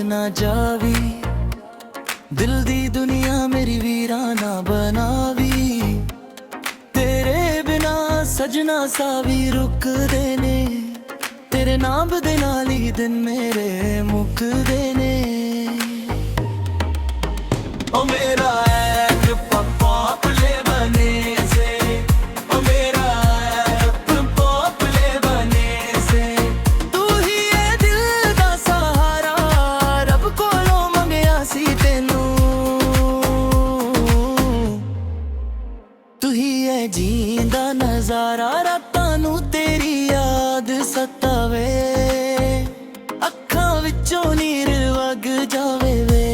ना जावी, दिल दी दुनिया मेरी वीराना बनावी। तेरे बिना सजना सावी रुक देने, तेरे नाम दे नाल ही दिन मेरे मुक देने। ओ मेरा जींदा नजारा रातां नू तेरी याद सतावे, अखां विचों नीर वग जावे वे।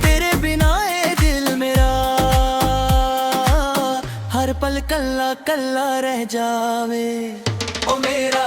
तेरे बिना ए दिल मेरा हर पल कल्ला कल्ला रह जावे। ओ मेरा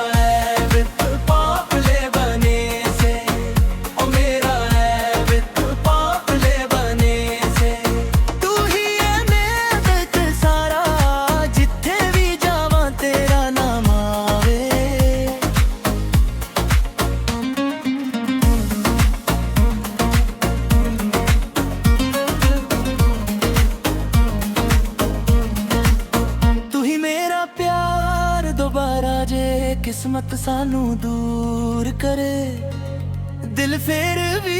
किस्मत सानू दूर करे, दिल फिर भी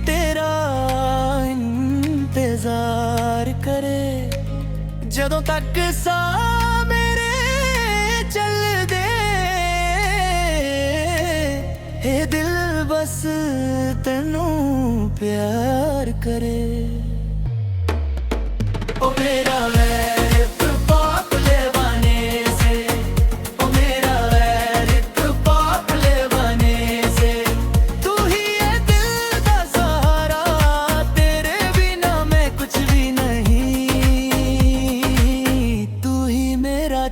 तेरा इंतजार करे। जदों तक सा मेरे चल दे हे दिल बस तेनू प्यार करे। ओ मेरा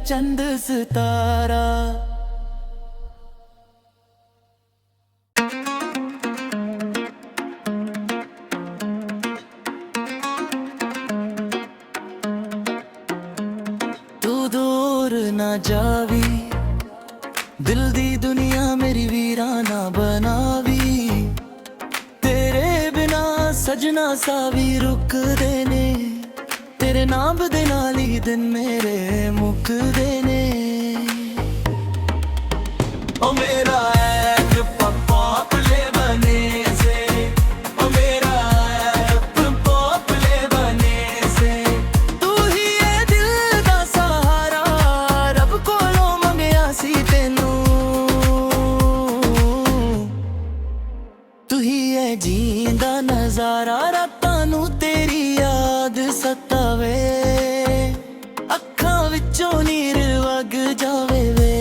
चंद सितारा। तू दूर ना जावी, दिल दी दुनिया मेरी वीराना बनावी। तेरे बिना सजना सावी रुक देने, तेरे नाम दे नाल ही दिन मेरे मुक देने। ओ मेरा जींदा नजारा रातां नू तेरी याद सतावे, अखां विचों नीर वग जावे वे।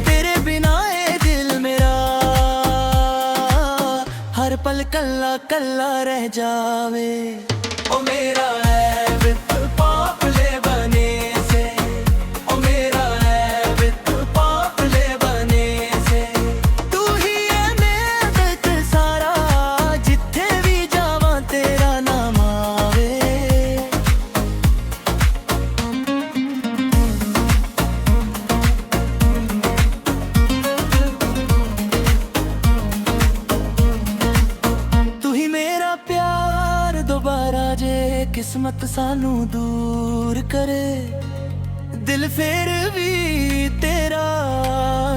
तेरे बिना ए दिल मेरा हर पल कल्ला कल्ला रह जावे। ओ मेरा किस्मत सानू दूर करे, दिल फिर भी तेरा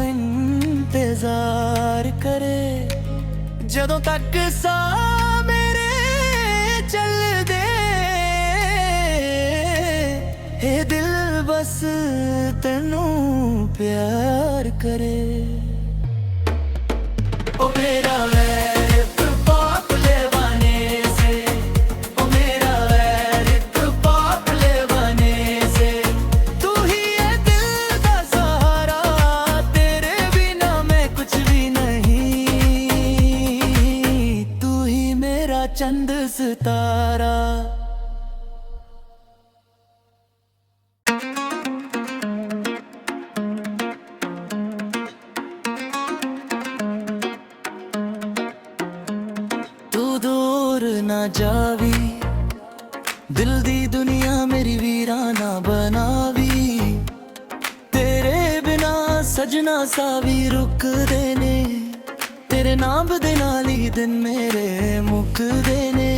इंतजार करे। जदों तक सा मेरे चल दे हे दिल बस तेनू प्यार करे। ओ मेरा चंद सितारा। तू दूर ना जावी, दिल दी दुनिया मेरी वीराना बनावी। तेरे बिना सजना सा भी रुकदे ने, तेरे नाम दे नाल ही दिन मेरे मुकदे ने।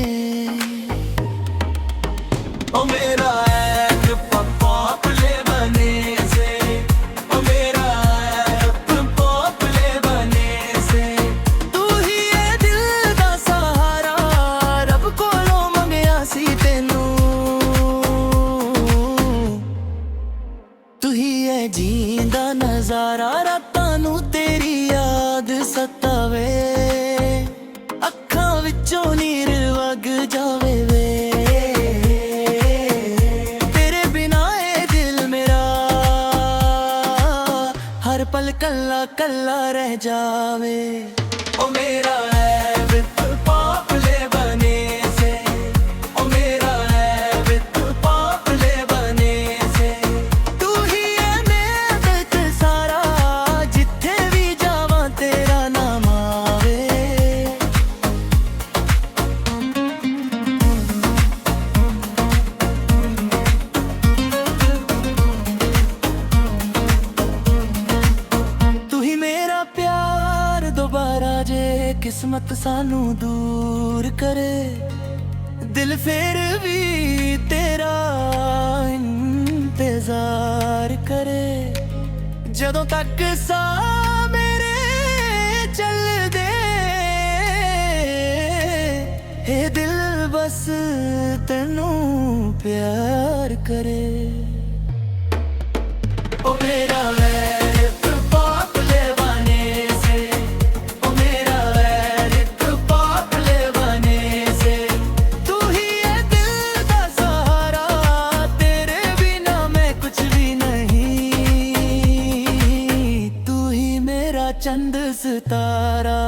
ओ मेरा ऐप पॉपले बने से, ओ मेरा ऐप पॉपले बने से, तू ही है दिल दा सहारा, रब कोलों मंगया सी तेनू, तू ही है जींदा नजारा, रातां नू तेरी याद सतावे, अखां विचों नीर वग जावे वे, तेरे बिना ए दिल मेरा हर पल कल्ला कल्ला रह जावे। ओ मेरा ऐप पॉपले बने से, ओ मेरा ऐप पॉपले बने से, तू ही है मेहनत सारा, जिथे भी जावां तेरा नाम आवे। तू ही मेरा प्यार दोबारा जे किस्मत सानू दूर करे, दिल फिर भी तेरा इंतजार करे, जदों तक सा मेरे चलदे, हे दिल बस तेनू प्यार करे। ओ मेरा ऐप पॉपले बने से, ओ मेरा ऐप पॉपले बने से, तू ही है दिल दा सहारा, तेरे बिना मैं कुछ भी नहीं, तू ही मेरा चंद सितारा।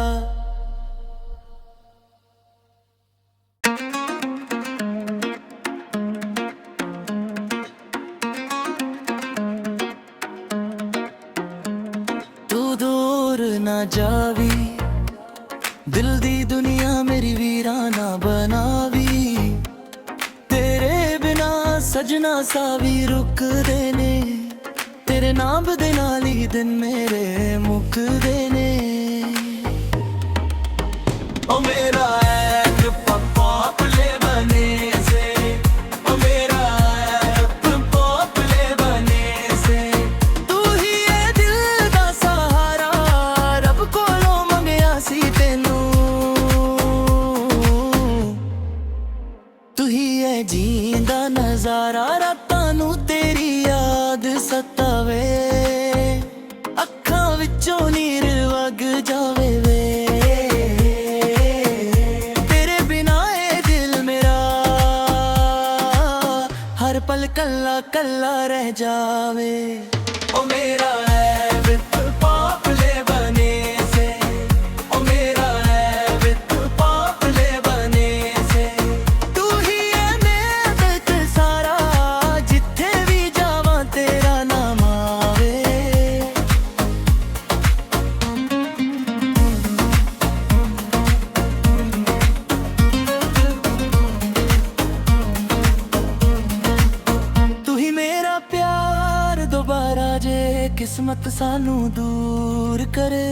तू दूर ना जावी, दिल दी दुनिया मेरी वीराना बनावी, तेरे बिना सजना सा भी रुकदे ने, तेरे नाम दे नाल ही दिन मेरे मुकदे ने। ओ मेरा ऐप पॉपले बने से, ओ मेरा ऐप पॉपले बने से, तू ही है दिल दा सहारा, रब कोलों मंगया सी तेनू, तू ही है जींदा नजारा, रातां नू तेरी याद सतावे, अखां विचों नीर वग जावे वे, तेरे बिना ए दिल मेरा हर पल कल्ला कल्ला रह जावे। ओ मेरा ऐप पॉपले बने से, ओ मेरा ऐप पॉपले बने से, तू ही है मेहनत सारा, जिथे भी जावां तेरा नाम आवे। तू ही मेरा प्यार दोबारा जे किस्मत सानू दूर करे,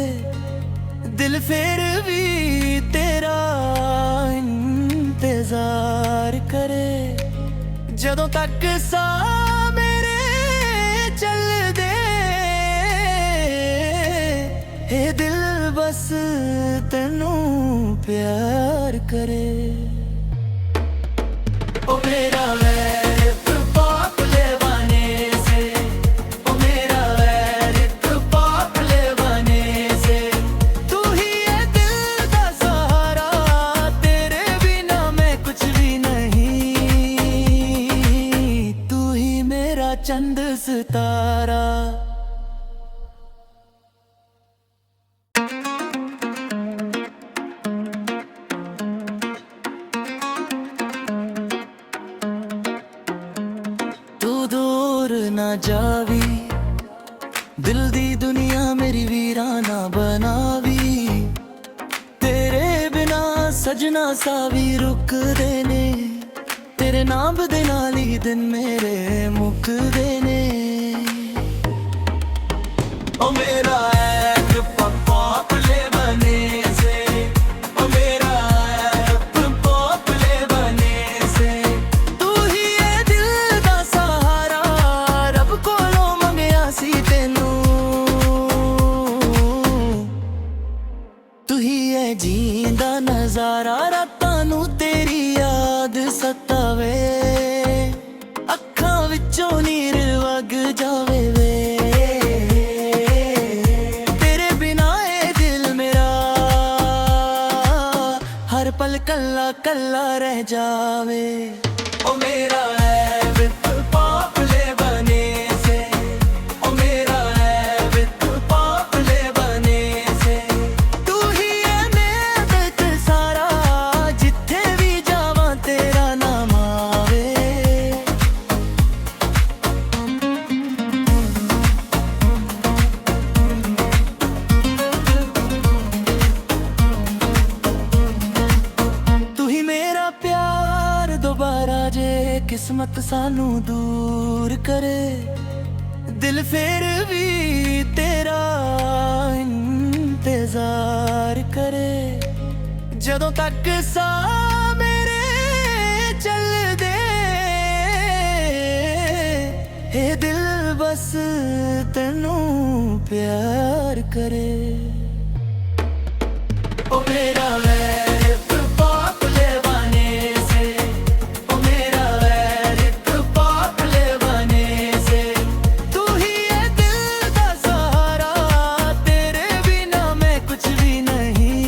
दिल फिर भी तेरा इंतजार करे, जदों तक सा मेरे चलदे, हे दिल बस तेनू प्यार करे। ओ मेरा ऐप पॉपले बने से, ओ मेरा ऐप पॉपले बने से, तू ही है दिल दा सहारा, तेरे बिना मैं कुछ भी नहीं, तू ही मेरा चंद सितारा। तू दूर ना जावी, दिल दी दुनिया मेरी वीराना बनावी, तेरे बिना सजना सा भी रुकदे ने, तेरे नाम दे नाल ही दिन मेरे मुकदे ने। ओ ओ मेरा ऐप पॉपुले बने से, ओ मेरा ऐप पॉपुले बने से। तू ही है दिल दा सहारा, रब कोलों मंगिया सी तेनू। तू ही है जींदा नजारा, रातां नू तेरी याद सतावे, अखां विचों नीर वग जावे वे। तेरे बिना ए दिल मेरा हर पल कल्ला कल्ला रह जावे। ओ मेरा ऐप पॉपुले बने से, ओ मेरा ऐप पॉपुले बने से। तू ही है मेरा दिल सारा, जिथे भी जावां तेरा नाम आवे। तू ही मेरा प्यार दोबारा जे किस्मत सानू दूर करे, दिल फिर भी तेरा इंतजार करे। ਜਦੋਂ ਤੱਕ ਸਾਹ ਮੇਰੇ ਚੱਲਦੇ, ਇਹ ਦਿਲ ਬਸ ਤੈਨੂੰ ਪਿਆਰ ਕਰੇ। ओ मेरा ऐप पॉपुले बने से, ओ मेरा ऐप पॉपुले बने से। तू ही है दिल दा सहारा, तेरे बिना मैं कुछ भी नहीं।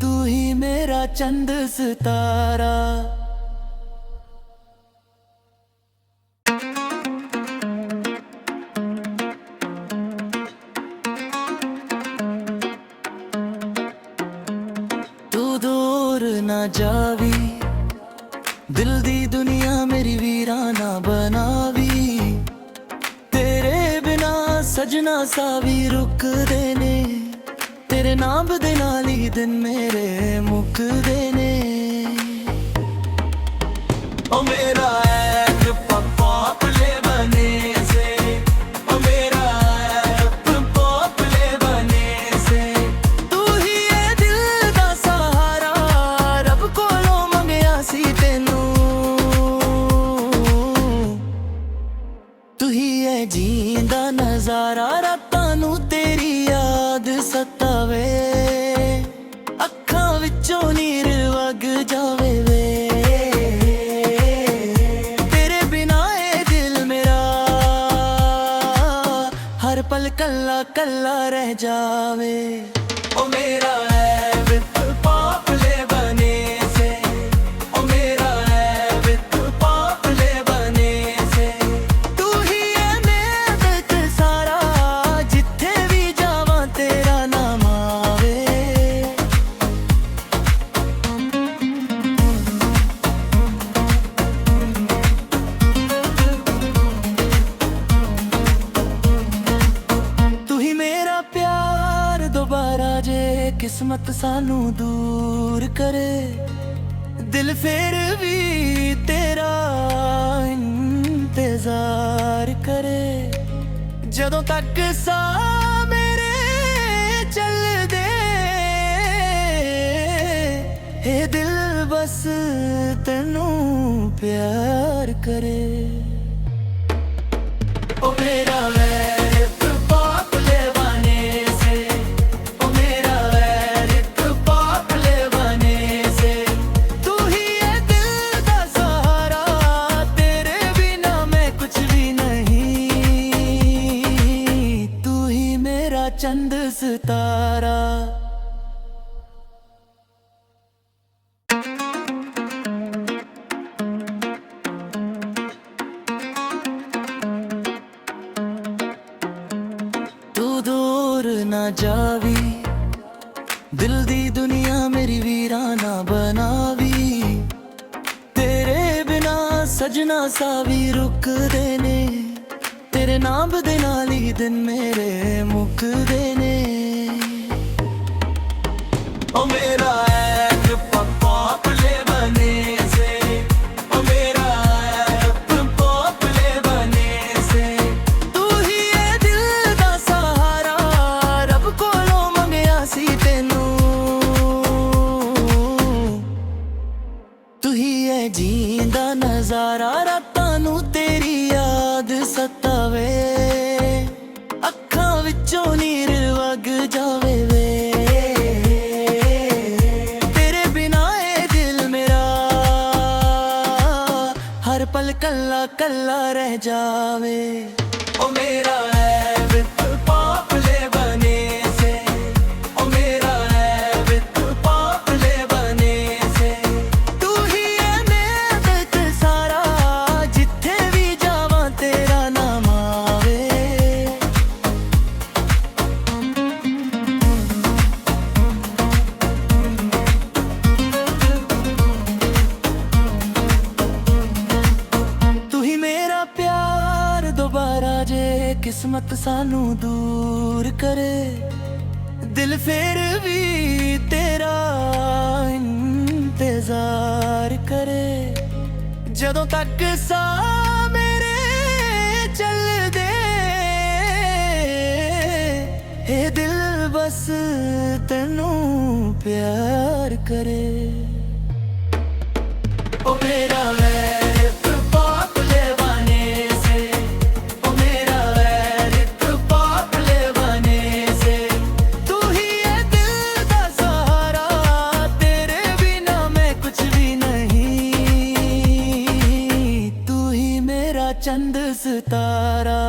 तू ही मेरा चंद सितारा। तू दूर ना जावी, दिल दी दुनिया मेरी वीराना बनावी। तेरे बिना सजना सावी रुकदे ने, तेरे नाम दे नाल ही दिन मेरे मुकदे ने। ओ मेरा ऐप पॉपुले बने से, ओ मेरा ऐप पॉपुले बने से। तू ही है दिल दा सहारा, रब कोलों मंगिया सी तेनू। तू ही है जींदा नजारा, रातां नू तेरी याद सतावे, अखां विचों नीर वग जावे वे। तेरे बिना ए दिल मेरा हर पल कल्ला कल्ला रह जावे। ओ मेरा ऐप पॉपुले बने से, ओ मेरा ऐप पॉपुले बने से। तू ही है मेरा दिल सारा, जिथे भी जावां तेरा नाम आवे। तू ही मेरा प्यार दोबारा जे किस्मत सानू दूर करे, दिल फिर भी तेरा इंतजार करे। ਜਦੋਂ ਤੱਕ ਸਾਹ ਮੇਰੇ ਚੱਲਦੇ, ਇਹ ਦਿਲ ਬਸ ਤੈਨੂੰ ਪਿਆਰ ਕਰੇ। ओ मेरा ऐप पॉपुले बने से, ओ मेरा ऐप पॉपुले बने से। तू ही है दिल दा सहारा, तेरे बिना मैं कुछ भी नहीं। तू ही मेरा चंद सितारा। ना जावी, दिल दी दुनिया मेरी वीराना बनावी। तेरे बिना सजना सावी रुकदे ने, तेरे नाम दे नाल ही दिन मेरे मुकदे ने। ओ मेरा ऐप पॉपुले बने से, ओ मेरा ऐप पॉपुले बने से। तू ही है दिल ਜੀਂਦਾ ਨਜ਼ਾਰਾ ਰਾਤਾਂ ਨੂੰ ਤੇਰੀ ਯਾਦ ਸਤਾਵੇ ਅੱਖਾਂ ਵਿੱਚੋਂ ਨੀਰ ਵਗ ਜਾਵੇ ਵੇ ਤੇਰੇ ਬਿਨਾ ਇਹ ਦਿਲ ਮੇਰਾ ਹਰ ਪਲ ਕੱਲਾ ਕੱਲਾ ਰਹਿ ਜਾਵੇ ओ मेरा है विद पापले बने से ओ मेरा है विद पापले बने से तू ही है मेरा तक सारा जिथे भी जावां तेरा नाम आवे तू ही मेरा प्यार दोबारा जे किस्मत सानू दूर करे दिल फिर भी तेरा इंतजार करे जदों तक सा मेरे चल दे हे दिल बस तेनू प्यार करे ओ मेरा वैर पापले बने से ओ मेरा वैर पापले बने से तू ही है दिल दा सहारा तेरे बिना मैं कुछ भी नहीं तू ही मेरा चंद सितारा